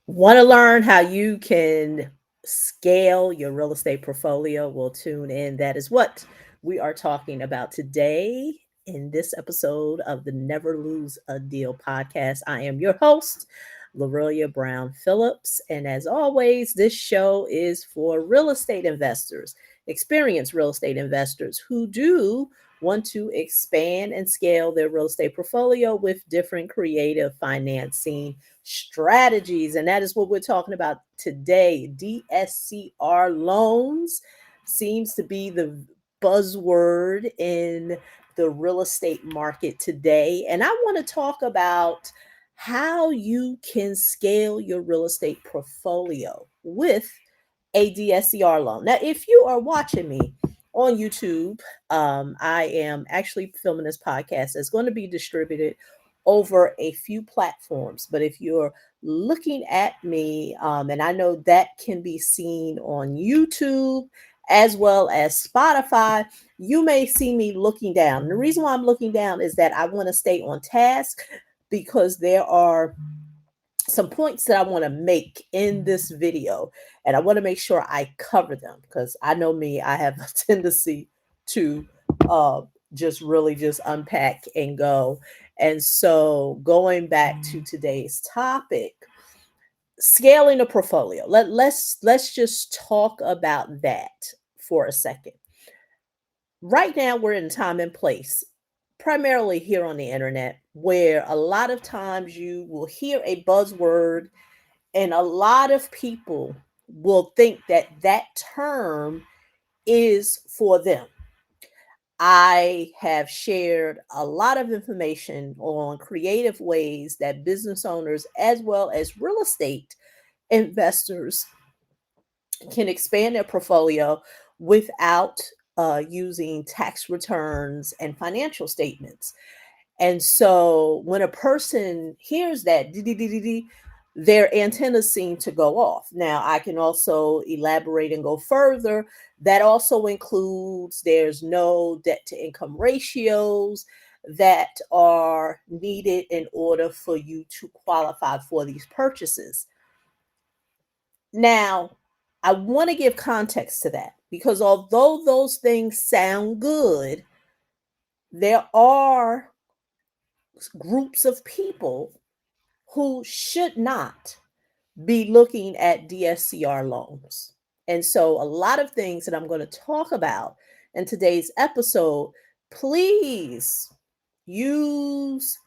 Want to learn how you can scale your real estate portfolio? Well, tune in. That is what we are talking about today in this episode of the Never Lose a Deal podcast. I am your host, Lorelia Brown-Phillips. And as always, this show is for real estate investors, experienced real estate investors who do want to expand and scale their real estate portfolio with different creative financing strategies. And that is what we're talking about today. DSCR loans seems to be the buzzword in the real estate market today. And I want to talk about how you can scale your real estate portfolio with a DSCR loan. Now, if you are watching me on YouTube, I am actually filming this podcast that's going to be distributed over a few platforms. But if you're looking at me, and I know that can be seen on YouTube as well as Spotify, you may see me looking down. And the reason why I'm looking down is that I want to stay on task because there are some points that I want to make in this video, and I want to make sure I cover them because I know me, I have a tendency to uh, just really just unpack and go. And so, going back to today's topic, scaling a portfolio. Let's just talk about that for a second. Right now, we're in a time and place, primarily here on the internet, where a lot of times you will hear a buzzword and a lot of people will think that that term is for them. I have shared a lot of information on creative ways that business owners, as well as real estate investors, can expand their portfolio without using tax returns and financial statements. And so when a person hears that, their antennas seem to go off. Now, I can also elaborate and go further. That also includes there's no debt to income ratios that are needed in order for you to qualify for these purchases. Now, I want to give context to that because although those things sound good, there are groups of people who should not be looking at DSCR loans. And so, a lot of things that I'm going to talk about in today's episode, please use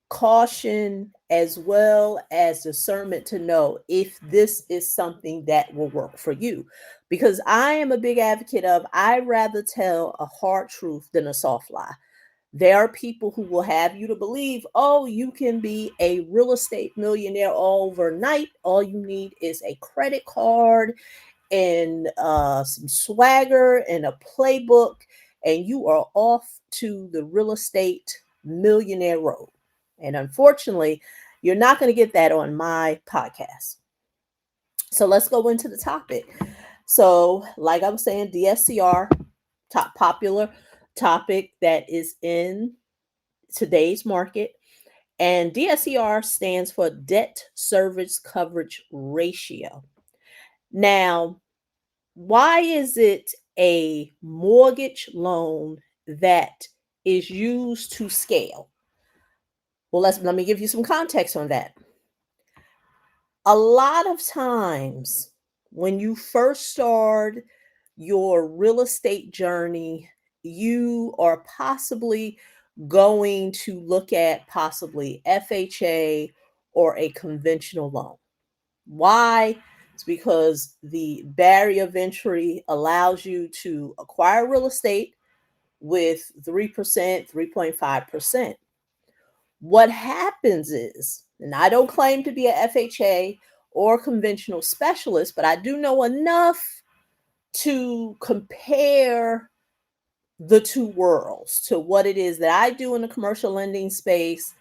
caution as well as discernment to know if this is something that will work for you. Because I am a big advocate of I'd rather tell a hard truth than a soft lie. There are people who will have you to believe, oh, you can be a real estate millionaire overnight. All you need is a credit card and some swagger and a playbook, and you are off to the real estate millionaire road. And unfortunately, you're not going to get that on my podcast. So let's go into the topic. So, like I'm saying, DSCR, top popular topic that is in today's market. And DSCR stands for debt service coverage ratio. Now, why is it a mortgage loan that is used to scale? Well, let me give you some context on that. A lot of times when you first start your real estate journey, you are possibly going to look at possibly FHA or a conventional loan. Why? It's because the barrier of entry allows you to acquire real estate with 3%, 3.5%. What happens is, and I don't claim to be a FHA or conventional specialist, but I do know enough to compare the two worlds to what it is that I do in the commercial lending space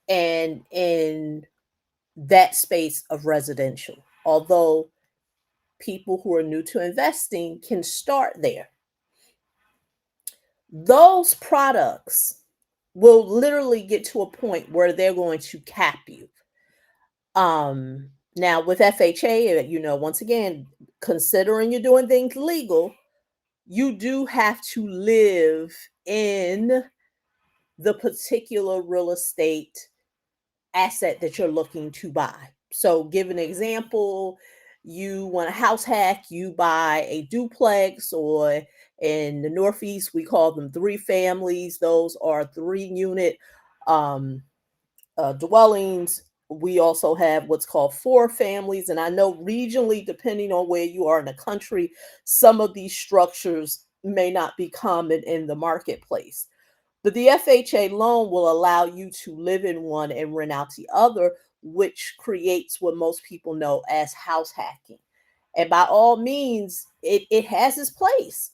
and in that space of residential. Although people who are new to investing can start there. Those products will literally get to a point where they're going to cap you. Now, with FHA, once again, considering you're doing things legal, you do have to live in the particular real estate asset that you're looking to buy. So, give an example, you want a house hack, you buy a duplex, or in the Northeast, we call them three families. Those are 3 unit um, dwellings. We also have what's called four families. And I know regionally, depending on where you are in the country, some of these structures may not be common in the marketplace. But the FHA loan will allow you to live in one and rent out the other, which creates what most people know as house hacking. And by all means, it has its place.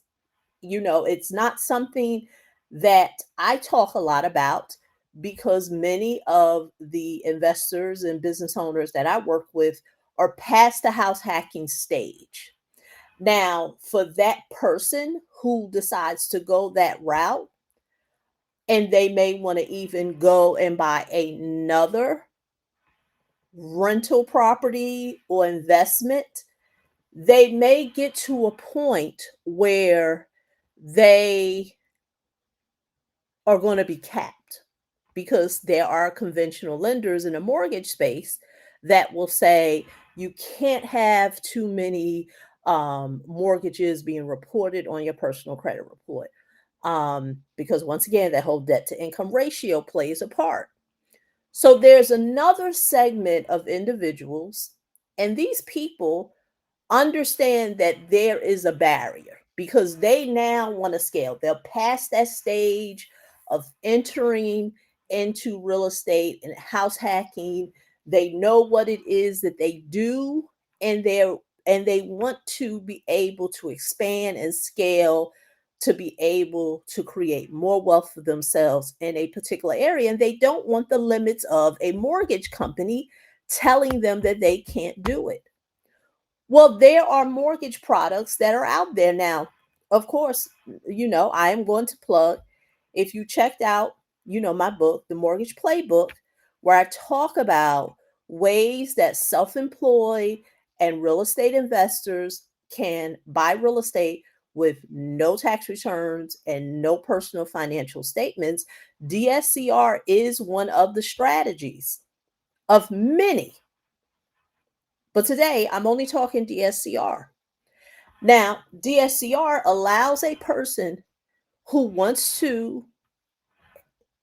It's not something that I talk a lot about because many of the investors and business owners that I work with are past the house hacking stage. Now, for that person who decides to go that route, and they may want to even go and buy another rental property or investment, they may get to a point where they are going to be capped because there are conventional lenders in the mortgage space that will say you can't have too many mortgages being reported on your personal credit report. Because once again, that whole debt to income ratio plays a part. So there's another segment of individuals, and these people understand that there is a barrier because they now want to scale. They're past that stage of entering into real estate and house hacking. They know what it is that they do, and they want to be able to expand and scale to be able to create more wealth for themselves in a particular area. And they don't want the limits of a mortgage company telling them that they can't do it. Well, there are mortgage products that are out there now. Of course, I am going to plug, if you checked out, my book, The Mortgage Playbook, where I talk about ways that self-employed and real estate investors can buy real estate with no tax returns and no personal financial statements. DSCR is one of the strategies of many, but today I'm only talking DSCR. Now, DSCR allows a person who wants to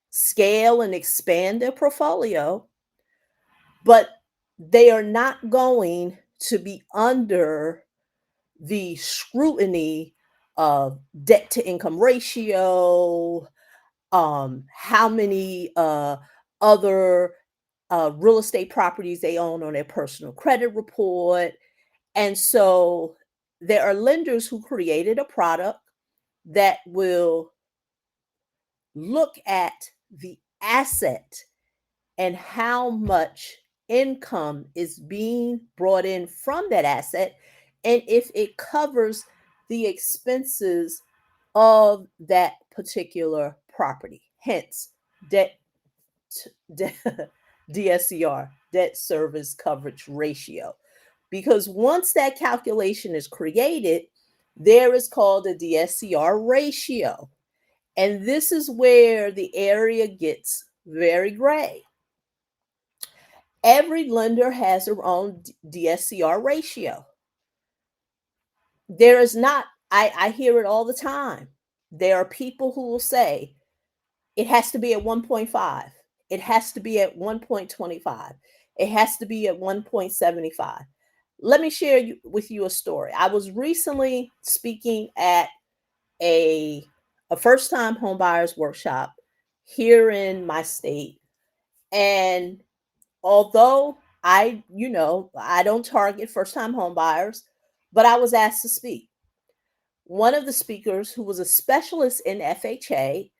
scale and expand their portfolio, but they are not going to be under the scrutiny of debt to income ratio, how many other real estate properties they own on their personal credit report. And so there are lenders who created a product that will look at the asset and how much income is being brought in from that asset, and if it covers the expenses of that particular property. Hence, debt, debt DSCR, debt service coverage ratio. Because once that calculation is created, there is called a DSCR ratio. And this is where the area gets very gray. Every lender has their own DSCR ratio. There is not, I hear it all the time. There are people who will say it has to be at 1.5, it has to be at 1.25, it has to be at 1.75. Let me share with you a story. I was recently speaking at a first time home buyers workshop here in my state. And although I don't target first time home buyers, but I was asked to speak. One of the speakers, who was a specialist in FHA,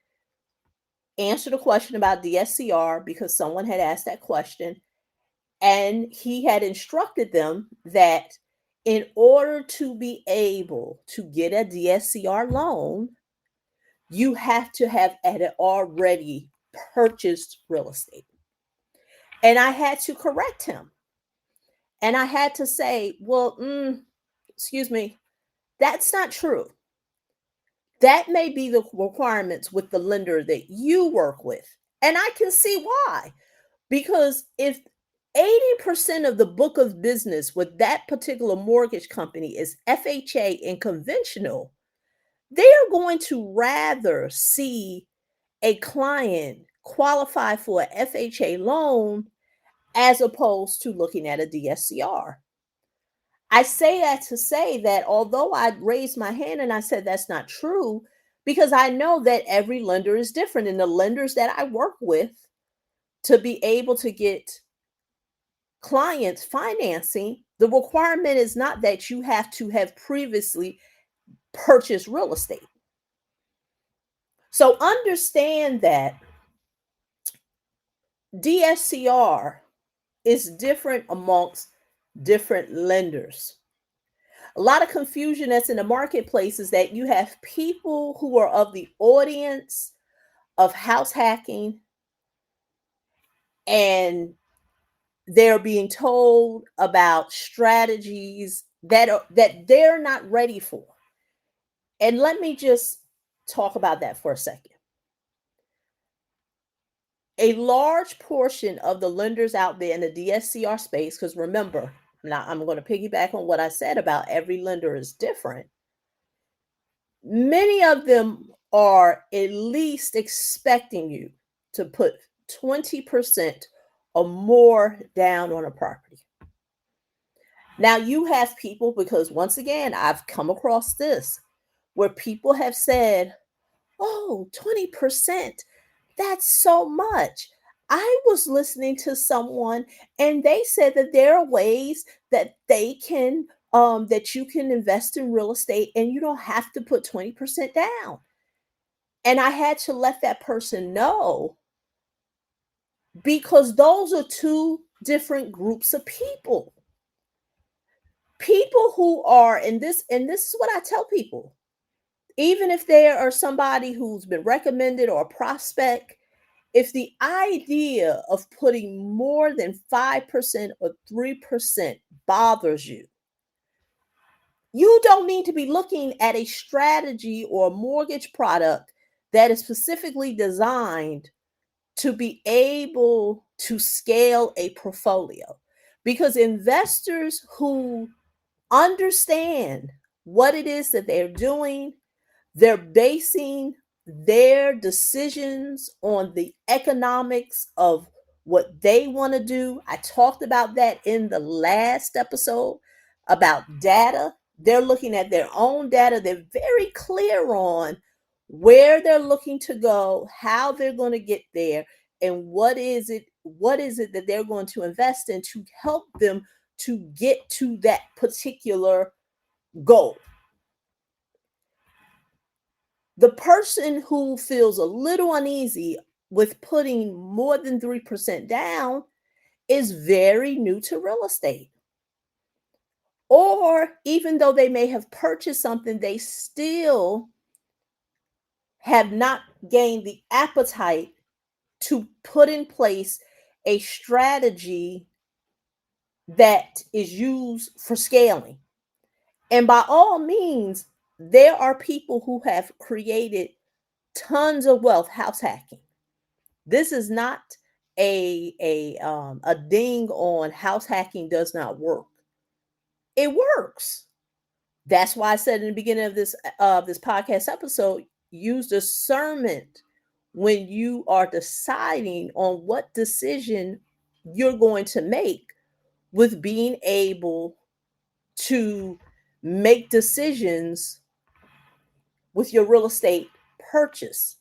answered a question about DSCR because someone had asked that question. And he had instructed them that in order to be able to get a DSCR loan, you have to have already purchased real estate. And I had to correct him. And I had to say, well, excuse me, that's not true. That may be the requirements with the lender that you work with. And I can see why. Because if 80% of the book of business with that particular mortgage company is FHA and conventional, they're going to rather see a client qualify for a FHA loan as opposed to looking at a DSCR. I say that to say that although I raised my hand and I said that's not true, because I know that every lender is different, and the lenders that I work with to be able to get clients financing, the requirement is not that you have to have previously purchased real estate. So understand that DSCR is different amongst different lenders. A lot of confusion that's in the marketplace is that you have people who are of the audience of house hacking, and they're being told about strategies that they're not ready for. And let me just talk about that for a second. A large portion of the lenders out there in the DSCR space, because remember, now I'm going to piggyback on what I said about every lender is different. Many of them are at least expecting you to put 20% or more down on a property. Now, you have people, because once again, I've come across this where people have said, oh, 20%, that's so much. I was listening to someone and they said that there are ways that that you can invest in real estate and you don't have to put 20% down. And I had to let that person know, because those are two different groups of people. People who are in this, and this is what I tell people, even if there are somebody who's been recommended or a prospect, if the idea of putting more than 5% or 3% bothers you, you don't need to be looking at a strategy or a mortgage product that is specifically designed to be able to scale a portfolio. Because investors who understand what it is that they're doing, they're basing their decisions on the economics of what they want to do. I talked about that in the last episode about data. They're looking at their own data. They're very clear on where they're looking to go, how they're going to get there, and what is it that they're going to invest in to help them to get to that particular goal. The person who feels a little uneasy with putting more than 3% down is very new to real estate. Or even though they may have purchased something, they still have not gained the appetite to put in place a strategy that is used for scaling. And by all means, there are people who have created tons of wealth house hacking. This is not a ding on house hacking does not work. It works. That's why I said in the beginning of this podcast episode, use discernment when you are deciding on what decision you're going to make, with being able to make decisions with your real estate purchase,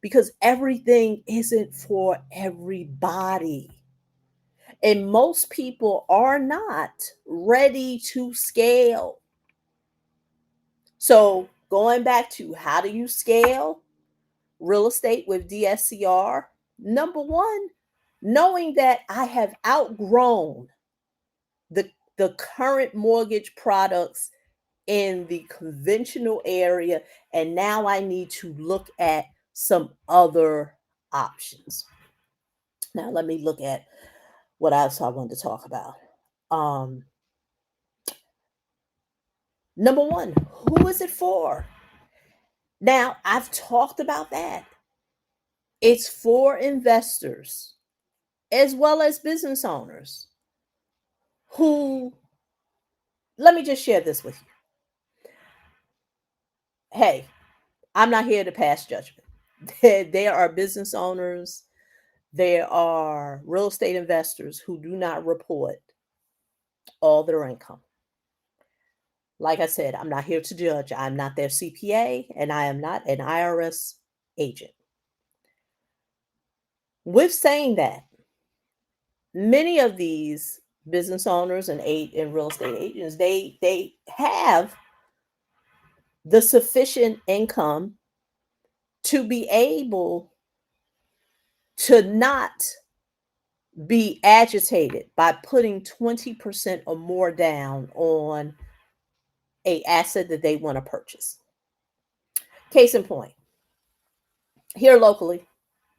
because everything isn't for everybody. And most people are not ready to scale. So, going back to how do you scale real estate with DSCR? Number one, knowing that I have outgrown the, the current mortgage products in the conventional area, and now I need to look at some other options. Now, let me look at what else I wanted to talk about. Um, Number one, who is it for? Now, I've talked about that. It's for investors as well as business owners who, let me just share this with you. Hey, I'm not here to pass judgment. There are business owners, there are real estate investors who do not report all their income. Like I said, I'm not here to judge. I'm not their CPA and I am not an IRS agent. With saying that, many of these business owners and real estate agents, they have the sufficient income to be able to not be agitated by putting 20% or more down on a asset that they want to purchase. Case in point, here locally,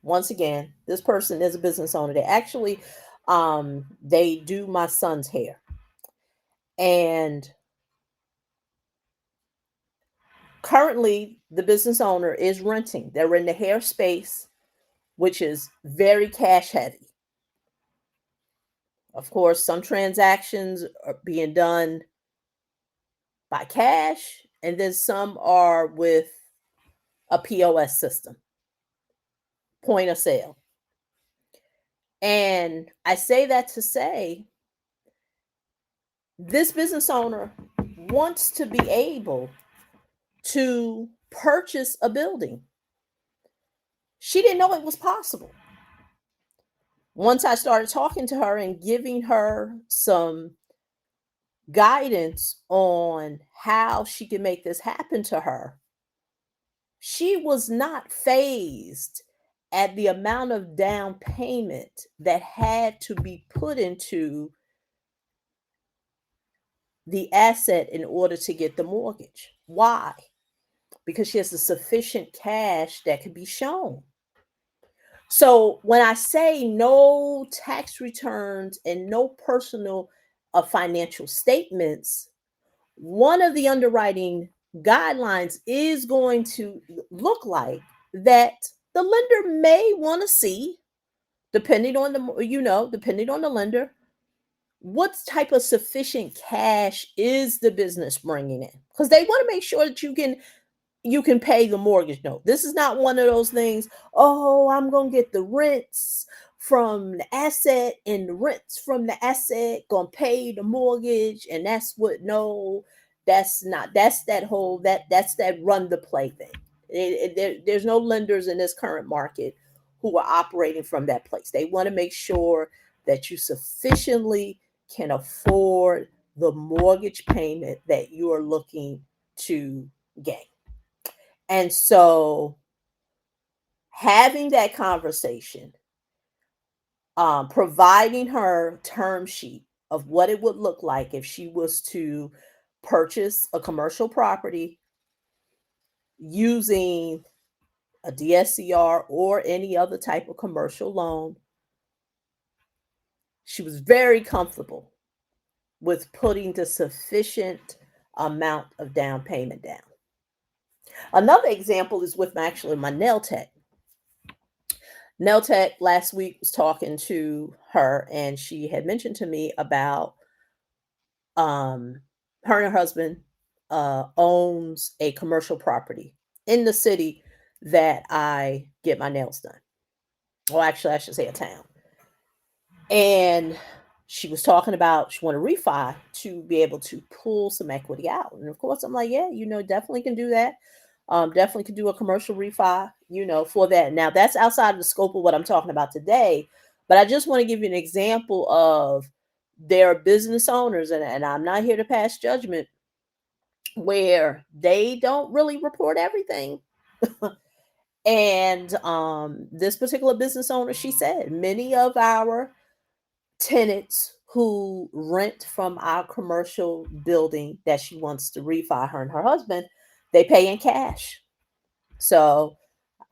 once again, this person is a business owner. They actually they do my son's hair. And currently the business owner is renting. They're in the hair space, which is very cash heavy. Of course, some transactions are being done by cash, and then some are with a POS system, point of sale. And I say that to say this business owner wants to be able to purchase a building. She didn't know it was possible. Once I started talking to her and giving her some guidance on how she could make this happen to her, she was not phased at the amount of down payment that had to be put into the asset in order to get the mortgage. Why? Because she has a sufficient cash that could be shown. So when I say no tax returns and no personal financial statements, one of the underwriting guidelines is going to look like that the lender may want to see, depending on depending on the lender, what type of sufficient cash is the business bringing in, because they want to make sure that you can pay the mortgage note. This is not one of those things, oh, I'm going to get the rents from the asset and the rents from the asset going to pay the mortgage. And that's what, no, that's not, that's that whole, that's that run the play thing. There's no lenders in this current market who are operating from that place. They want to make sure that you sufficiently can afford the mortgage payment that you are looking to gain. And so having that conversation, providing her term sheet of what it would look like if she was to purchase a commercial property using a DSCR or any other type of commercial loan, she was very comfortable with putting the sufficient amount of down payment down. Another example is with actually my nail tech. Nail tech last week was talking to her, and she had mentioned to me about um her and her husband owns a commercial property in the city that I get my nails done. Well, actually, I should say a town. And she was talking about she wanted to refi to be able to pull some equity out. And of course, I'm like, yeah, definitely can do that. Definitely can do a commercial refi, for that. Now, that's outside of the scope of what I'm talking about today. But I just want to give you an example of their business owners, and I'm not here to pass judgment, where they don't really report everything. And this particular business owner, she said, many of our tenants who rent from our commercial building that she wants to refi, her and her husband, they pay in cash. So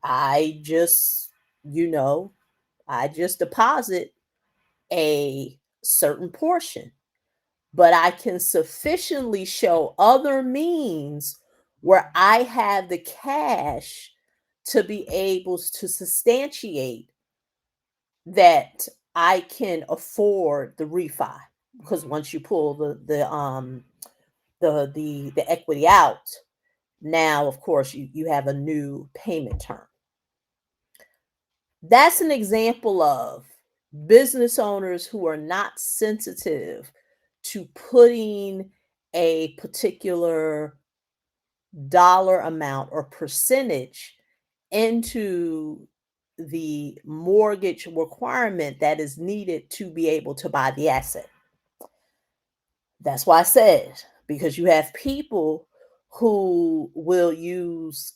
I just, I just deposit a certain portion. but I can sufficiently show other means where I have the cash to be able to substantiate that I can afford the refi. Because once you pull the equity out, now of course you have a new payment term. That's an example of business owners who are not sensitive to putting a particular dollar amount or percentage into the mortgage requirement that is needed to be able to buy the asset. That's why I said, because you have people who will use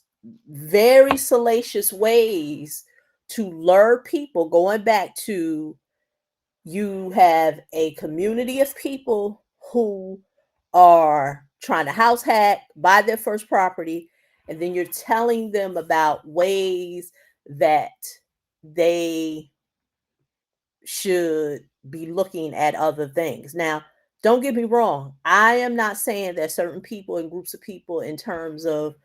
very salacious ways to lure people, going back to, you have a community of people who are trying to house hack, buy their first property, and then you're telling them about ways that they should be looking at other things. Now, don't get me wrong. I am not saying that certain people and groups of people, in terms of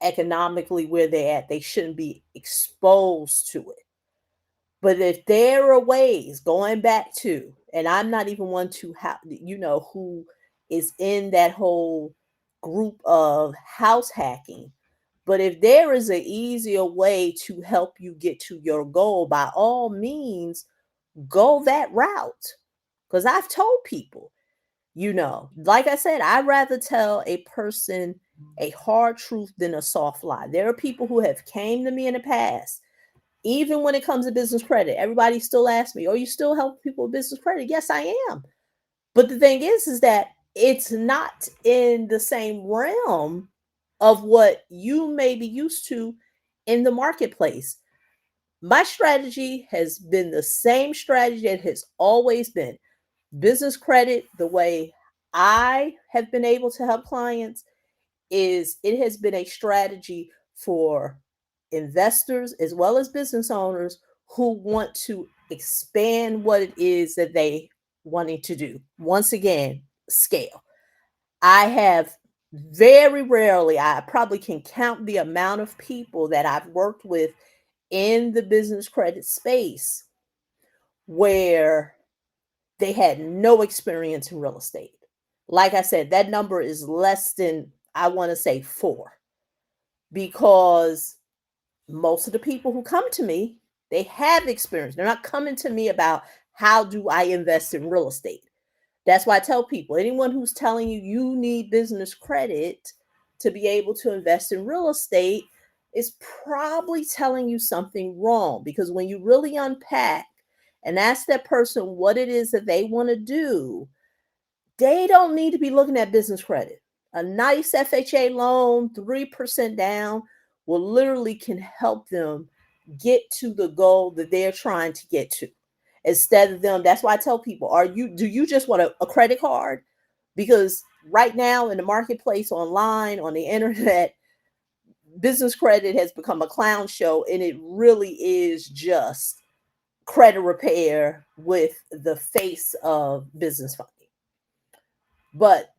economically where they're at, they shouldn't be exposed to it. But if there are ways, going back to, and I'm not even one to have, who is in that whole group of house hacking. But if there is an easier way to help you get to your goal, by all means, go that route. Because I've told people, like I said, I'd rather tell a person a hard truth than a soft lie. There are people who have came to me in the past, even when it comes to business credit. Everybody still asks me, "Oh, you still help people with business credit?" Yes, I am. But the thing is that it's not in the same realm of what you may be used to in the marketplace. My strategy has been the same strategy it has always been. Business credit, the way I have been able to help clients, is it has been a strategy for investors as well as business owners who want to expand what it is that they wanting to do. Once again, scale. I have very rarely, I probably can count the amount of people that I've worked with in the business credit space where they had no experience in real estate. Like I said, that number is less than, I want to say, four, because most of the people who come to me, they have experience. They're not coming to me about how do I invest in real estate. That's why I tell people, anyone who's telling you you need business credit to be able to invest in real estate is probably telling you something wrong. Because when you really unpack and ask that person what it is that they want to do, they don't need to be looking at business credit. A nice FHA loan, 3% down, will literally can help them get to the goal that they're trying to get to. Instead of them, that's why I tell people, do you just want a credit card? Because right now in the marketplace, online, on the internet, business credit has become a clown show, and it really is just credit repair with the face of business funding. But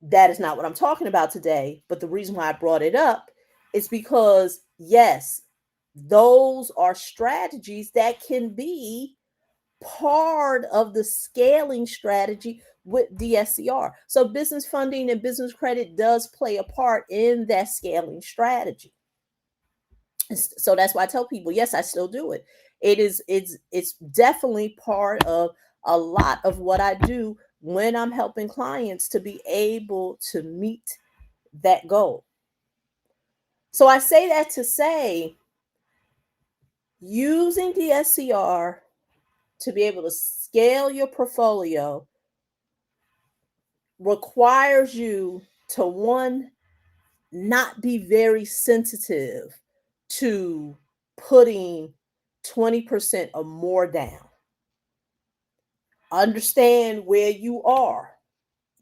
that is not what I'm talking about today. But the reason why I brought it up is because, yes, those are strategies that can be part of the scaling strategy with DSCR. So business funding and business credit does play a part in that scaling strategy. So that's why I tell people, yes, I still do it. It's definitely part of a lot of what I do when I'm helping clients to be able to meet that goal. So I say that to say, using DSCR to be able to scale your portfolio requires you to, one, not be very sensitive to putting 20% or more down. Understand where you are.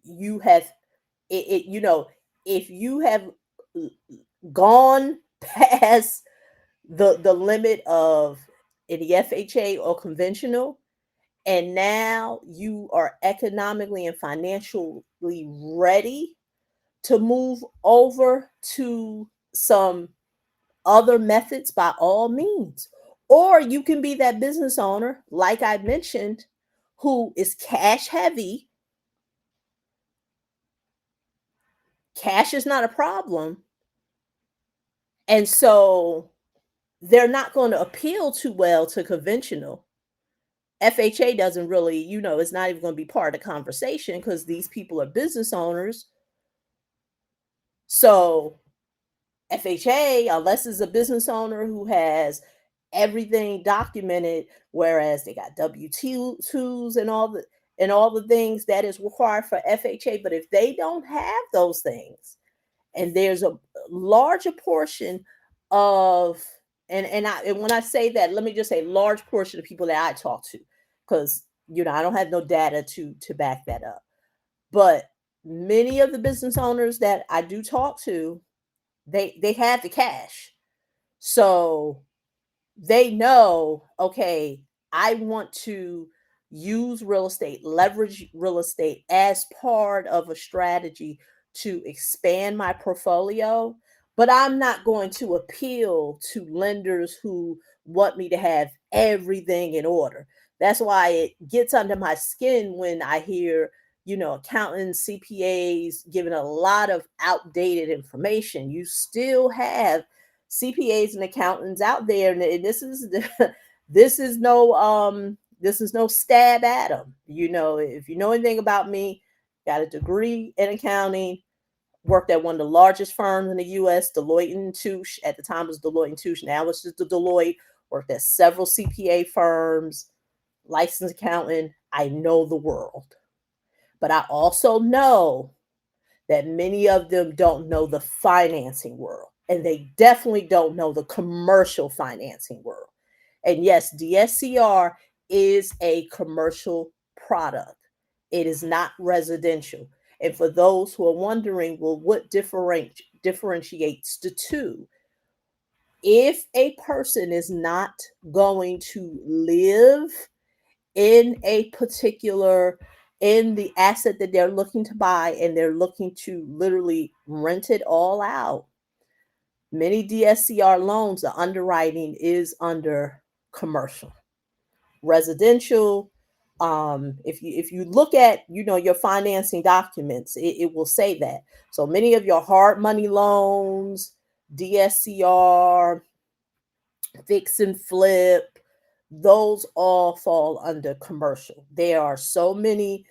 You have if you have gone past the limit of any FHA or conventional, and now you are economically and financially ready to move over to some other methods, by all means. Or you can be that business owner, like I mentioned, who is cash heavy. Cash is not a problem. And so they're not going to appeal too well to conventional. FHA doesn't really, it's not even going to be part of the conversation because these people are business owners. So FHA, unless it's a business owner who has everything documented, whereas they got W-2s and all the things that is required for FHA. But if they don't have those things, and there's a larger portion of and when I say that, let me just say large portion of people that I talk to, because I don't have no data to back that up. But many of the business owners that I do talk to, they have the cash. So they know, okay, I want to use real estate, leverage real estate as part of a strategy to expand my portfolio, but I'm not going to appeal to lenders who want me to have everything in order. That's why it gets under my skin when I hear, accountants, CPAs giving a lot of outdated information. You still have CPAs and accountants out there, and this is this is no stab at them. If you know anything about me, got a degree in accounting, worked at one of the largest firms in the U.S., Deloitte and Touche. At the time, it was Deloitte and Touche. Now it's just the Deloitte. Worked at several CPA firms, licensed accountant. I know the world, but I also know that many of them don't know the financing world, and they definitely don't know the commercial financing world. And yes, DSCR is a commercial product. It is not residential. And for those who are wondering, well, what differentiates the two? If a person is not going to live in a particular in the asset that they're looking to buy, and they're looking to literally rent it all out, many DSCR loans, the underwriting is under commercial. Residential, if you look at your financing documents, it will say that. So many of your hard money loans, DSCR, fix and flip, those all fall under commercial. There are so many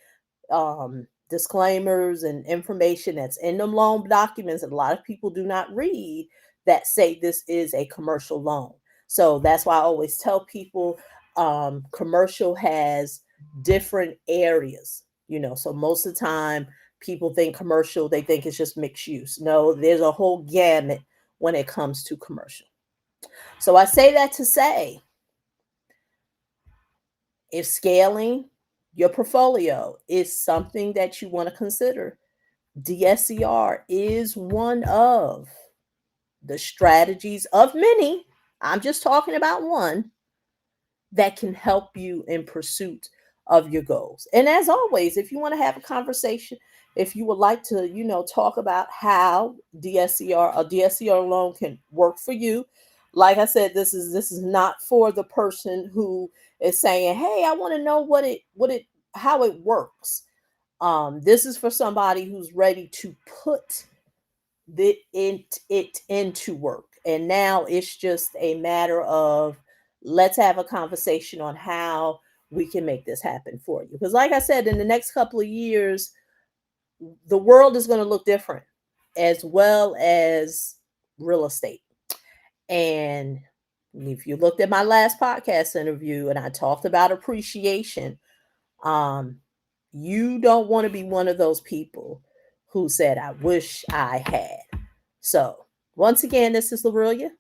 disclaimers and information that's in the loan documents that a lot of people do not read, that say this is a commercial loan. So that's why I always tell people, commercial has different areas. So most of the time people think commercial, they think it's just mixed use. No, there's a whole gamut when it comes to commercial. So I say that to say, if scaling your portfolio is something that you want to consider, DSCR is one of the strategies of many. I'm just talking about one that can help you in pursuit of your goals. And as always, if you want to have a conversation, if you would like to, talk about how a DSCR loan can work for you, like I said, this is not for the person who is saying, "Hey, I want to know how it works." This is for somebody who's ready to put it into work. And now it's just a matter of, let's have a conversation on how we can make this happen for you. Because like I said, in the next couple of years, the world is going to look different, as well as real estate. And if you looked at my last podcast interview and I talked about appreciation, um, you don't want to be one of those people who said, I wish I had. So, once again, this is Lorelia.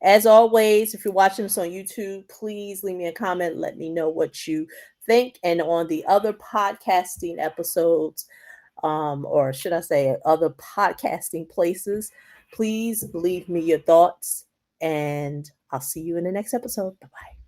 As always, if you're watching this on YouTube, please leave me a comment. Let me know what you think. And on the other podcasting episodes, or should I say other podcasting places, please leave me your thoughts. And I'll see you in the next episode. Bye-bye.